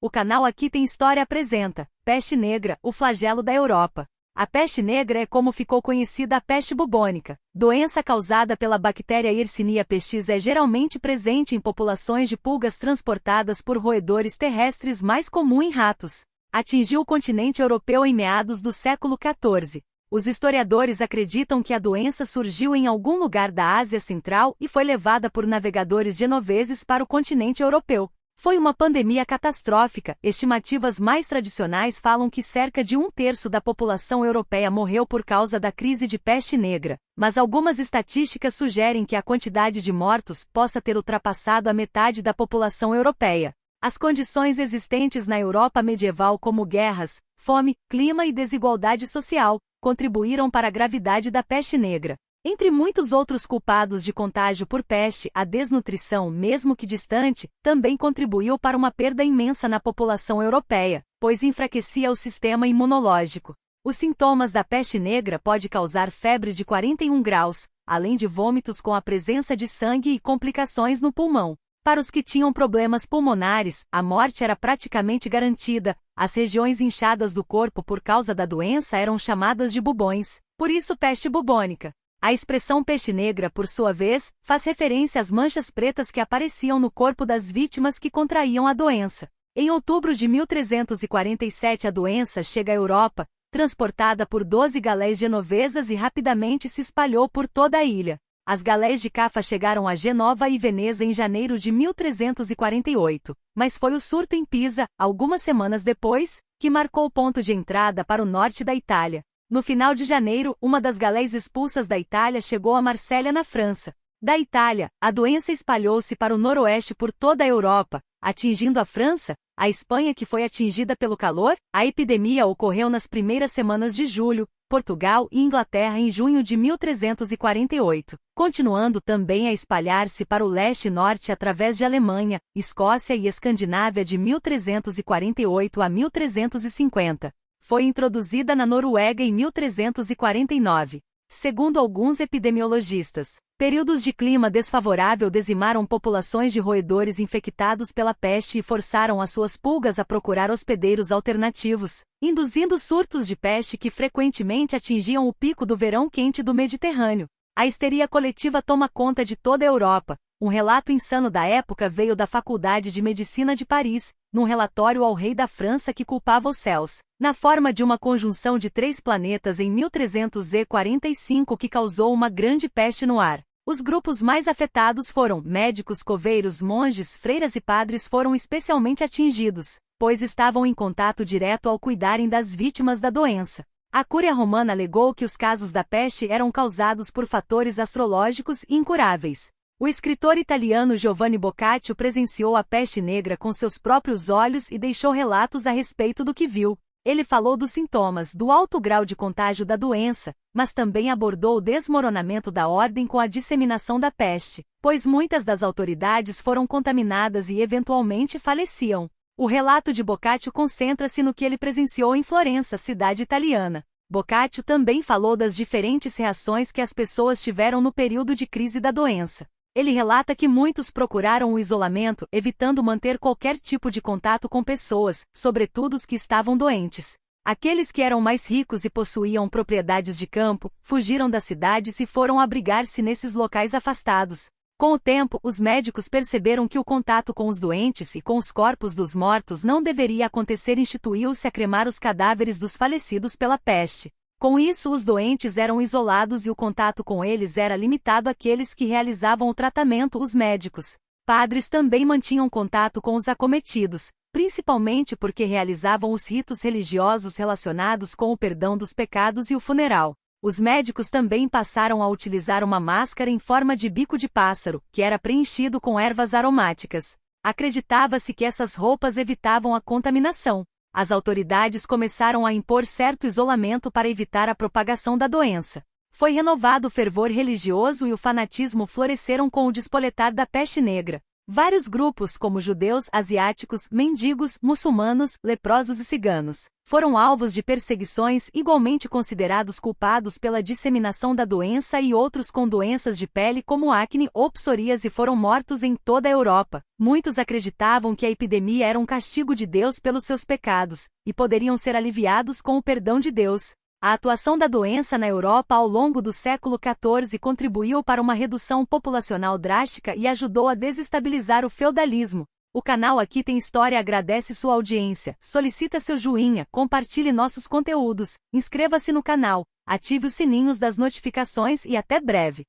O canal Aqui Tem História apresenta Peste Negra, o flagelo da Europa. A peste negra é como ficou conhecida a peste bubônica. Doença causada pela bactéria Yersinia pestis é geralmente presente em populações de pulgas transportadas por roedores terrestres, mais comum em ratos. Atingiu o continente europeu em meados do século XIV. Os historiadores acreditam que a doença surgiu em algum lugar da Ásia Central e foi levada por navegadores genoveses para o continente europeu. Foi uma pandemia catastrófica. Estimativas mais tradicionais falam que cerca de 1/3 da população europeia morreu por causa da crise de peste negra, mas algumas estatísticas sugerem que a quantidade de mortos possa ter ultrapassado a metade da população europeia. As condições existentes na Europa medieval, como guerras, fome, clima e desigualdade social, contribuíram para a gravidade da peste negra. Entre muitos outros culpados de contágio por peste, a desnutrição, mesmo que distante, também contribuiu para uma perda imensa na população europeia, pois enfraquecia o sistema imunológico. Os sintomas da peste negra podem causar febre de 41 graus, além de vômitos com a presença de sangue e complicações no pulmão. Para os que tinham problemas pulmonares, a morte era praticamente garantida. As regiões inchadas do corpo por causa da doença eram chamadas de bubões, por isso peste bubônica. A expressão peste negra, por sua vez, faz referência às manchas pretas que apareciam no corpo das vítimas que contraíam a doença. Em outubro de 1347 a doença chega à Europa, transportada por 12 galés genovesas e rapidamente se espalhou por toda a ilha. As galés de Cafa chegaram a Genova e Veneza em janeiro de 1348, mas foi o surto em Pisa, algumas semanas depois, que marcou o ponto de entrada para o norte da Itália. No final de janeiro, uma das galés expulsas da Itália chegou a Marsella, na França. Da Itália, a doença espalhou-se para o noroeste por toda a Europa, atingindo a França, a Espanha, que foi atingida pelo calor. A epidemia ocorreu nas primeiras semanas de julho, Portugal e Inglaterra em junho de 1348, continuando também a espalhar-se para o leste e norte através de Alemanha, Escócia e Escandinávia de 1348 a 1350. Foi introduzida na Noruega em 1349. Segundo alguns epidemiologistas, períodos de clima desfavorável dizimaram populações de roedores infectados pela peste e forçaram as suas pulgas a procurar hospedeiros alternativos, induzindo surtos de peste que frequentemente atingiam o pico do verão quente do Mediterrâneo. A histeria coletiva toma conta de toda a Europa. Um relato insano da época veio da Faculdade de Medicina de Paris, num relatório ao rei da França que culpava os céus, na forma de uma conjunção de 3 planetas em 1345 que causou uma grande peste no ar. Os grupos mais afetados foram médicos, coveiros, monges, freiras e padres foram especialmente atingidos, pois estavam em contato direto ao cuidarem das vítimas da doença. A Cúria Romana alegou que os casos da peste eram causados por fatores astrológicos incuráveis. O escritor italiano Giovanni Boccaccio presenciou a peste negra com seus próprios olhos e deixou relatos a respeito do que viu. Ele falou dos sintomas, do alto grau de contágio da doença, mas também abordou o desmoronamento da ordem com a disseminação da peste, pois muitas das autoridades foram contaminadas e eventualmente faleciam. O relato de Boccaccio concentra-se no que ele presenciou em Florença, cidade italiana. Boccaccio também falou das diferentes reações que as pessoas tiveram no período de crise da doença. Ele relata que muitos procuraram o isolamento, evitando manter qualquer tipo de contato com pessoas, sobretudo os que estavam doentes. Aqueles que eram mais ricos e possuíam propriedades de campo, fugiram das cidades e foram abrigar-se nesses locais afastados. Com o tempo, os médicos perceberam que o contato com os doentes e com os corpos dos mortos não deveria acontecer. Instituiu-se a cremar os cadáveres dos falecidos pela peste. Com isso, os doentes eram isolados e o contato com eles era limitado àqueles que realizavam o tratamento. Os médicos, padres também mantinham contato com os acometidos, principalmente porque realizavam os ritos religiosos relacionados com o perdão dos pecados e o funeral. Os médicos também passaram a utilizar uma máscara em forma de bico de pássaro, que era preenchido com ervas aromáticas. Acreditava-se que essas roupas evitavam a contaminação. As autoridades começaram a impor certo isolamento para evitar a propagação da doença. Foi renovado o fervor religioso e o fanatismo floresceram com o despoletar da peste negra. Vários grupos, como judeus, asiáticos, mendigos, muçulmanos, leprosos e ciganos, foram alvos de perseguições, igualmente considerados culpados pela disseminação da doença, e outros com doenças de pele como acne ou psoríase foram mortos em toda a Europa. Muitos acreditavam que a epidemia era um castigo de Deus pelos seus pecados, e poderiam ser aliviados com o perdão de Deus. A atuação da doença na Europa ao longo do século XIV contribuiu para uma redução populacional drástica e ajudou a desestabilizar o feudalismo. O canal Aqui Tem História agradece sua audiência, solicita seu joinha, compartilhe nossos conteúdos, inscreva-se no canal, ative os sininhos das notificações e até breve.